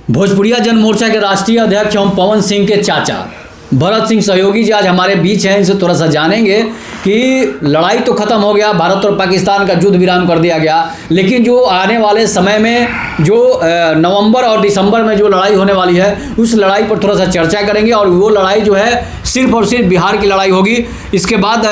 भोजपुरिया जन मोर्चा के राष्ट्रीय अध्यक्ष एवं पवन सिंह के चाचा भरत सिंह सहयोगी जी आज हमारे बीच हैं। इनसे थोड़ा सा जानेंगे कि लड़ाई तो ख़त्म हो गया, भारत और पाकिस्तान का युद्ध विराम कर दिया गया, लेकिन जो आने वाले समय में जो नवंबर और दिसंबर में जो लड़ाई होने वाली है उस लड़ाई पर थोड़ा सा चर्चा करेंगे। और वो लड़ाई जो है सिर्फ और सिर्फ बिहार की लड़ाई होगी। इसके बाद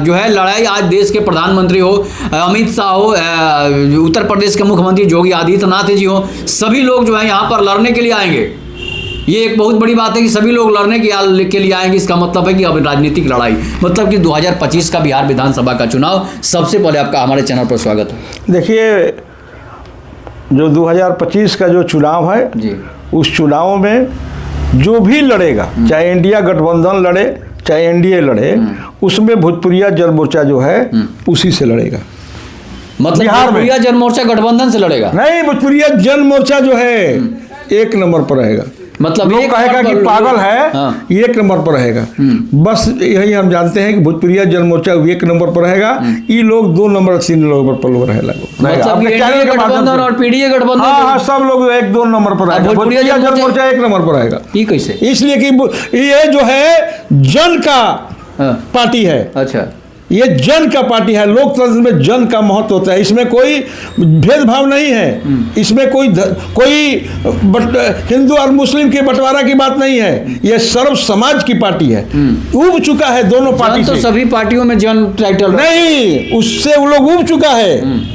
जो है लड़ाई आज देश के प्रधानमंत्री हो, अमित शाह हो, उत्तर प्रदेश के मुख्यमंत्री योगी आदित्यनाथ जी हो, सभी लोग जो है यहाँ पर लड़ने के लिए आएंगे। ये एक बहुत बड़ी बात है कि सभी लोग लड़ने के लिए आएंगे। इसका मतलब है कि अब राजनीतिक लड़ाई, मतलब कि 2025 का बिहार विधानसभा का चुनाव। सबसे पहले आपका हमारे चैनल पर स्वागत है। देखिए, जो 2025 का जो चुनाव है जी, उस चुनाव में जो भी लड़ेगा, चाहे इंडिया गठबंधन लड़े चाहे एनडीए लड़े, उसमें भोजपुरिया जन मोर्चा जो है उसी से लड़ेगा। मतलब बिहार में भोजपुरिया जन मोर्चा गठबंधन से लड़ेगा? नहीं, भोजपुरिया जन मोर्चा जो है एक नंबर पर रहेगा। मतलब लोग कहेगा कि पागल है, हाँ। ये एक नंबर पर रहेगा। बस यही हम जानते हैं कि भोजपुरिया जन मोर्चा एक नंबर पर रहेगा। ये लोग 2 नंबर 3 नंबर पर लोग रहेगा। मतलब एनडीए गठबंधन और पीडीए गठबंधन, हाँ, सब लोग 1-2 नंबर पर रहेगा। भोजपुरिया जन मोर्चा 1 नंबर पर रहेगा। ये कैसे? इसलिए कि ये जो है जन का पार्टी है। अच्छा, ये जन का पार्टी है। लोकतंत्र में जन का महत्व होता है। इसमें कोई भेदभाव नहीं है। इसमें कोई हिंदू और मुस्लिम के बंटवारा की बात नहीं है। ये सर्व समाज की पार्टी है। उब चुका है दोनों पार्टी तो से। सभी पार्टियों में जन टाइटल नहीं, उससे वो लोग उब चुका है।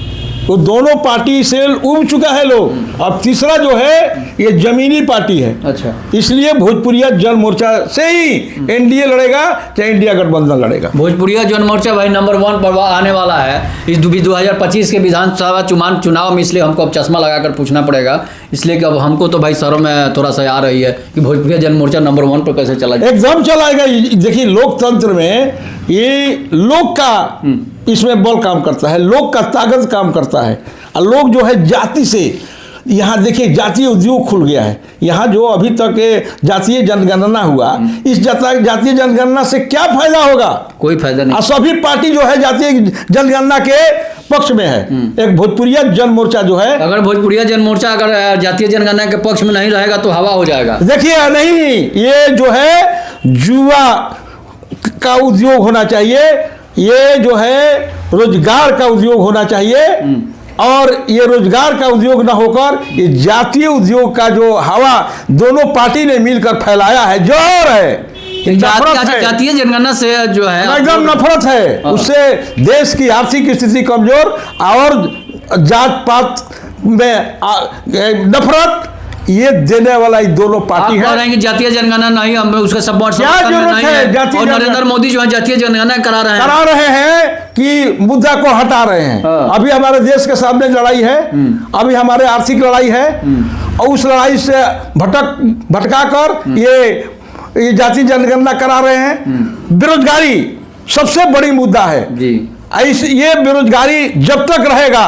तो दोनों पार्टी से उब चुका है लोग। अब तीसरा जो है ये जमीनी पार्टी है। अच्छा, इसलिए भोजपुरिया जन मोर्चा से ही एनडीए लड़ेगा चाहे इंडिया गठबंधन लड़ेगा। भोजपुरिया जन मोर्चा भाई नंबर 1 पर आने वाला है इस 2025 के विधानसभा चुनाव में। इसलिए हमको अब चश्मा लगाकर पूछना पड़ेगा, इसलिए कि अब हमको तो भाई शर्म में थोड़ा सा आ रही है कि भोजपुरिया जन मोर्चा नंबर 1 पर कैसे चला जाए। एकदम चलाएगा। देखिए, लोकतंत्र में ये लोग का इसमें बल काम करता है, लोग का ताकत काम करता है। और लोग जो है जाति से, यहाँ देखिए जातीय उद्योग खुल गया है। यहाँ जो अभी तक जातीय जनगणना हुआ, इस जातीय जनगणना से क्या फायदा होगा? कोई फायदा नहीं। और सभी पार्टी जो है जातीय जनगणना के पक्ष में है। एक भोजपुरिया जन मोर्चा जो है, अगर भोजपुरिया जन मोर्चा अगर जातीय जनगणना के पक्ष में नहीं रहेगा तो हवा हो जाएगा। देखिए, नहीं, ये जो है जुआ का उद्योग होना चाहिए। ये जो है रोजगार का उद्योग होना चाहिए। और ये रोजगार का उद्योग न होकर ये जातीय उद्योग का जो हवा दोनों पार्टी ने मिलकर फैलाया है, जोर है। जातीय जनगणना से जो है एकदम नफरत है। उससे देश की आर्थिक स्थिति कमजोर और जात पात में नफरत ये देने वाला ये दोनों पार्टी है। कि जातीय जनगणना नहीं, हम उसका सपोर्ट क्या जरूरत है? और नरेंद्र मोदी जो है जातीय जनगणना करा रहे हैं कि मुद्दा को हटा रहे हैं। अभी हमारे देश के सामने लड़ाई है, अभी हमारे आर्थिक लड़ाई है, और उस लड़ाई से भटका कर ये जातीय जनगणना करा रहे हैं। बेरोजगारी सबसे बड़ी मुद्दा है जी। ये बेरोजगारी जब तक रहेगा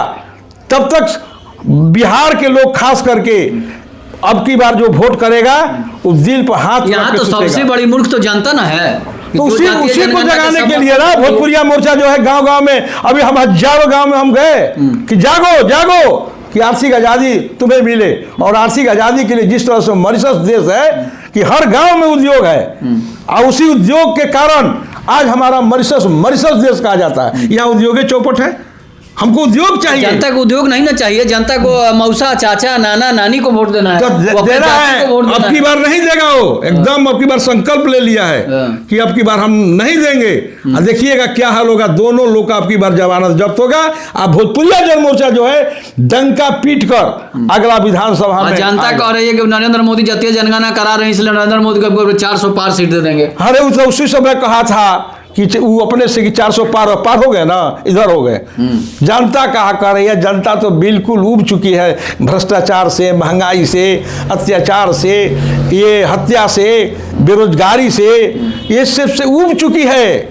तब तक बिहार के लोग खास करके अब की बार जो वोट करेगा उस दिल पर हाथ यहाँ तो सबसे बड़ी मूर्ख तो जनता ना है। तो उसी को जगाने के लिए ना भोजपुरिया मोर्चा जो है गांव-गांव में, अभी हम हजारों गांव में हम गए कि जागो जागो कि आर्थिक आज़ादी तुम्हें मिले। और आर्थिक आज़ादी के लिए जिस तरह से मॉरिशस देश है कि हर गांव में उद्योग है, और उसी उद्योग के कारण आज हमारा मॉरिशस देश कहा जाता है। यहाँ उद्योग चौपट है। हमको उद्योग चाहिए। जनता को उद्योग नहीं ना चाहिए, जनता को मौसा चाचा नाना नानी को वोट देना है। तो दे रहा है, अब की बार नहीं देगा वो। एकदम अब की बार संकल्प ले लिया है कि अब की बार हम नहीं देंगे। देखिएगा क्या हाल होगा। दोनों लोग का अब की बार जमानत जब्त होगा। अब भोजपुरिया जन मोर्चा जो है डंका पीट कर अगला विधानसभा में जनता कह रही है कि नरेंद्र मोदी जातीय जनगणना करा रहे हैं, इसलिए नरेंद्र मोदी को 400 पार सीट दे देंगे। अरे उसी समय कहा था कि वो अपने से कि 400 पार हो गए ना, इधर हो गए। जनता कहा कर रही है। जनता तो बिल्कुल उब चुकी है भ्रष्टाचार से, महंगाई से, अत्याचार से, ये हत्या से, बेरोजगारी से, ये सब से उब चुकी है।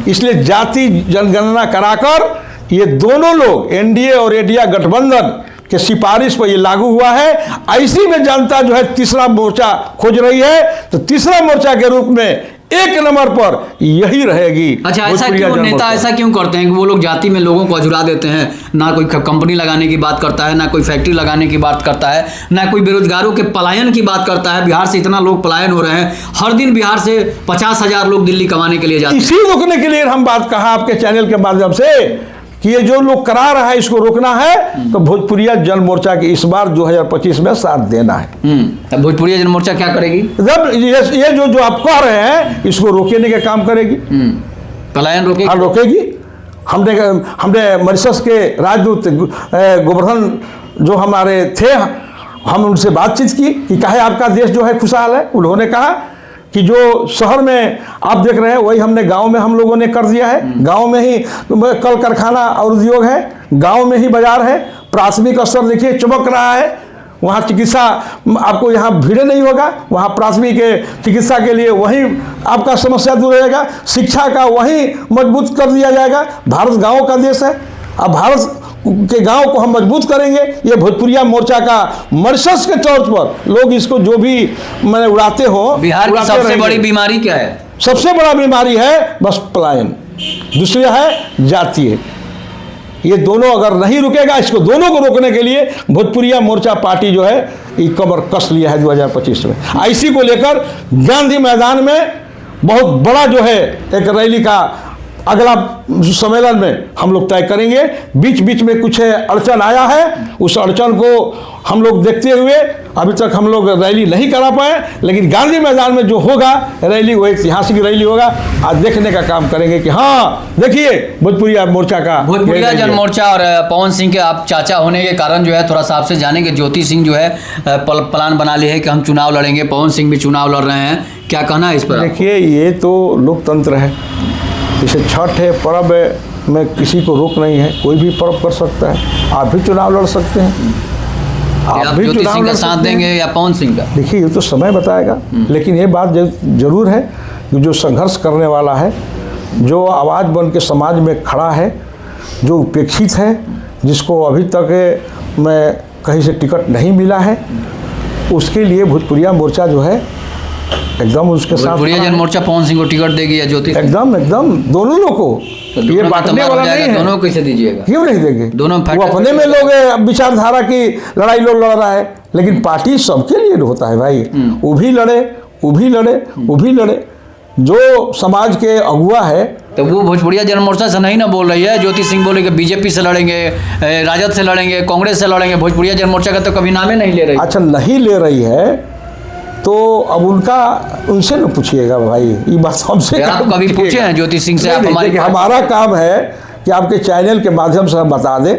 इसलिए जाति जनगणना कराकर ये दोनों लोग एनडीए और इंडिया गठबंधन के सिफारिश पर ये लागू हुआ है। ऐसी में जनता जो है तीसरा मोर्चा खोज रही है। तो तीसरा मोर्चा के रूप में एक नंबर पर यही रहेगी। अच्छा, ऐसा भोजपुरिया क्यों जन नेता मोर्चा। ऐसा क्यों करते हैं कि वो लोग जाति में लोगों को अझुरा देते हैं? ना कोई कंपनी लगाने की बात करता है, ना कोई फैक्ट्री लगाने की बात करता है, ना कोई बेरोजगारों के पलायन की बात करता है। बिहार से इतना लोग पलायन हो रहे हैं, हर दिन बिहार से 50,000 लोग दिल्ली कमाने के लिए जाते हैं। इसी रोकने के लिए हम बात कहा आपके चैनल के माध्यम से कि ये जो लोग करा रहा है इसको रोकना है, तो भोजपुरिया जन मोर्चा की इस बार 2025 में साथ देना है। अब भोजपुरिया जन मोर्चा क्या करेगी? जब ये जो आप कह रहे हैं इसको रोकने का काम करेगी, पलायन रोकेगी। हाँ रोकेगी। हमने मॉरिशस के राजदूत गोवर्धन जो हमारे थे, हम उनसे बातचीत की कि काहे आपका देश जो है खुशहाल है। उन्होंने कहा कि जो शहर में आप देख रहे हैं वही हमने गांव में हम लोगों ने कर दिया है। गांव में ही कल कारखाना और उद्योग है, गांव में ही बाजार है, प्राथमिक स्तर देखिए चमक रहा है। वहाँ चिकित्सा आपको यहाँ भीड़ नहीं होगा, वहाँ प्राथमिक चिकित्सा के लिए वहीं आपका समस्या दूर रहेगा, शिक्षा का वहीं मजबूत कर दिया जाएगा। भारत गाँव का देश है, अब भारत के गांव को हम मजबूत करेंगे। ये भोजपुरिया मोर्चा का मॉरिशस के तौर पर लोग इसको जो भी मैंने उड़ाते हो, बिहार की सबसे बड़ी बीमारी क्या है? सबसे बड़ा बीमारी है बस पलायन, दूसरी है जातीय। ये दोनों अगर नहीं रुकेगा, इसको दोनों को रोकने के लिए भोजपुरिया मोर्चा पार्टी जो है ये कमर कस लिया है 2025 में। इसी को लेकर गांधी मैदान में बहुत बड़ा जो है एक रैली का अगला सम्मेलन में हम लोग तय करेंगे। बीच बीच में कुछ अड़चन आया है, उस अड़चन को हम लोग देखते हुए अभी तक हम लोग रैली नहीं करा पाए, लेकिन गांधी मैदान में जो होगा रैली वो ऐतिहासिक रैली होगा। आज देखने का काम करेंगे कि हाँ देखिए भोजपुरिया मोर्चा का भोजपुरिया जन मोर्चा और पवन सिंह के आप चाचा होने के कारण जो है थोड़ा सा आपसे जानेंगे। ज्योति सिंह जो है प्लान बना ली है कि हम चुनाव लड़ेंगे, पवन सिंह भी चुनाव लड़ रहे हैं, क्या कहना है इस पर? देखिए ये तो लोकतंत्र है, जैसे छठ है, पर्व है, में किसी को रोक नहीं है, कोई भी पर्व कर सकता है। आप भी चुनाव लड़ सकते हैं, आप भी ज्योति चुनाव सिंह का लड़ साथ सकते हैं। देंगे या पवन सिंह का? देखिए ये तो समय बताएगा, लेकिन ये बात जरूर है कि जो संघर्ष करने वाला है, जो आवाज़ बन के समाज में खड़ा है, जो उपेक्षित है, जिसको अभी तक मैं कहीं से टिकट नहीं मिला है, उसके लिए भोजपुरिया मोर्चा जो है एकदम उसके साथ। भोजपुरिया जन मोर्चा पवन सिंह को टिकट देगी या ज्योति? एकदम दोनों लोग को। तो ये बांटने वाला नहीं है। दोनों कैसे दीजिएगा? क्यों नहीं देंगे? दोनों वो अपने में लोग विचारधारा की लड़ाई लोग लड़ रहा है, लेकिन पार्टी सबके लिए होता है भाई। वो भी लड़े, वो भी लड़े, वो भी लड़े। जो समाज के अगुआ है, तो वो भोजपुरिया जन मोर्चा से नहीं ना बोल रही है। ज्योति सिंह बोले कि बीजेपी से लड़ेंगे, राजद से लड़ेंगे, कांग्रेस से लड़ेंगे, भोजपुरिया जन मोर्चा का तो कभी नामे नहीं ले रही। अच्छा नहीं ले रही है तो अब उनसे न पूछिएगा भाई, ये बात हमसे आप कभी पूछे हैं ज्योति सिंह से? आप हमारी हमारा काम है कि आपके चैनल के माध्यम से हम बता दें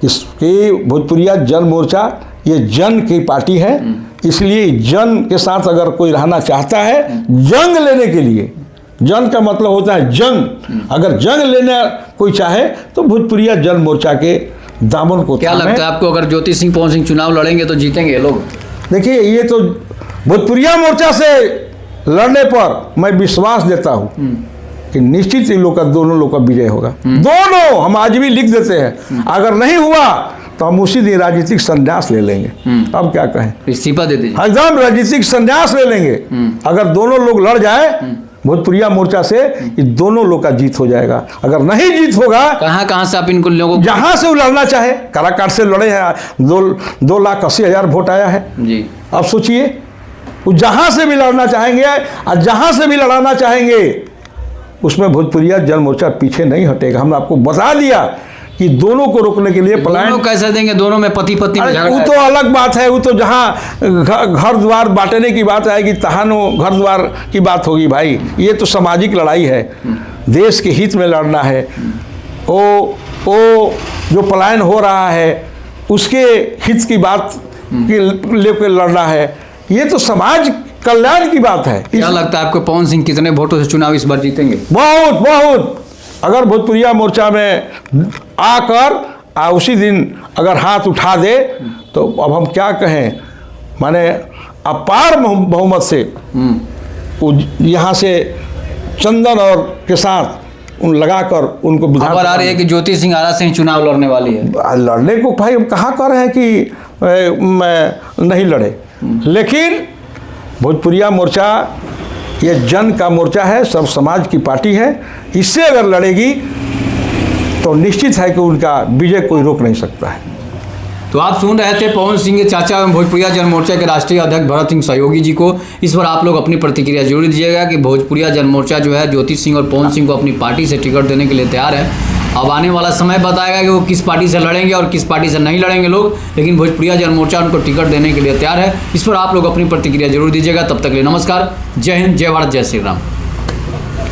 कि भोजपुरिया जन मोर्चा ये जन की पार्टी है, इसलिए जन के साथ अगर कोई रहना चाहता है जंग लेने के लिए, जन का मतलब होता है जंग, अगर जंग लेना कोई चाहे तो भोजपुरिया जन मोर्चा के दामन को। क्या लगता है आपको, अगर ज्योति सिंह पवन सिंह चुनाव लड़ेंगे तो जीतेंगे लोग? देखिए ये तो भोजपुरिया मोर्चा से लड़ने पर मैं विश्वास देता हूँ कि निश्चित ही लोग का, दोनों लोग का विजय होगा। दोनों हम आज भी लिख देते हैं, अगर नहीं हुआ तो हम उसी दिन राजनीतिक संन्यास ले लेंगे। अब क्या कहें, इस्तीफा दे दीजिए। एकदम राजनीतिक संन्यास ले लेंगे। अगर दोनों लोग लड़ जाए भोजपुरिया मोर्चा से, ये दोनों लोग का जीत हो जाएगा। अगर नहीं जीत होगा, कहाँ से आप इनको लोगों जहां से वो लड़ना चाहे, काराकाट से लड़े हैं, 2,80,000 वोट आया है जी। अब सोचिए, वो जहां से भी लड़ना चाहेंगे और जहां से भी लड़ाना चाहेंगे, उसमें भोजपुरिया जन मोर्चा पीछे नहीं हटेगा। हमने आपको बता दिया कि दोनों को रोकने के लिए दोनों कैसे देंगे? दोनों में पति पत्नी में झगड़ा वो तो अलग बात है। वो तो जहाँ घर द्वार बांटने की बात आएगी, तहानो घर द्वार की बात होगी भाई। ये तो सामाजिक लड़ाई है, देश के हित में लड़ना है। वो जो पलायन हो रहा है उसके हित की बात लेकर लड़ना है। ये तो समाज कल्याण की बात है। क्या लगता है आपको पवन सिंह कितने वोटों से चुनाव इस बार जीतेंगे? बहुत। अगर भोजपुरिया मोर्चा में आकर उसी दिन अगर हाथ उठा दे तो अब हम क्या कहें, माने अपार बहुमत से यहाँ से चंदन और के साथ लगाकर उनको खबर आ रही है कि ज्योति सिंह आरा से ही चुनाव लड़ने वाली है। लड़ने को भाई हम कहाँ कर रहे हैं कि मैं नहीं लड़े, लेकिन भोजपुरिया मोर्चा ये जन का मोर्चा है, सब समाज की पार्टी है। इससे अगर लड़ेगी तो निश्चित है कि उनका विजय कोई रोक नहीं सकता है। तो आप सुन रहे थे पवन सिंह के चाचा एवं भोजपुरिया जनमोर्चा के राष्ट्रीय अध्यक्ष भरत सिंह सहयोगी जी को। इस पर आप लोग अपनी प्रतिक्रिया जरूर दीजिएगा कि भोजपुरिया जनमोर्चा जो है ज्योति सिंह और पवन सिंह को अपनी पार्टी से टिकट देने के लिए तैयार है। अब आने वाला समय बताएगा कि वो किस पार्टी से लड़ेंगे और किस पार्टी से नहीं लड़ेंगे लोग, लेकिन भोजपुरिया जनमोर्चा उनको टिकट देने के लिए तैयार है। इस पर आप लोग अपनी प्रतिक्रिया जरूर दीजिएगा। तब तक के लिए नमस्कार, जय हिंद, जय भारत, जय श्री राम।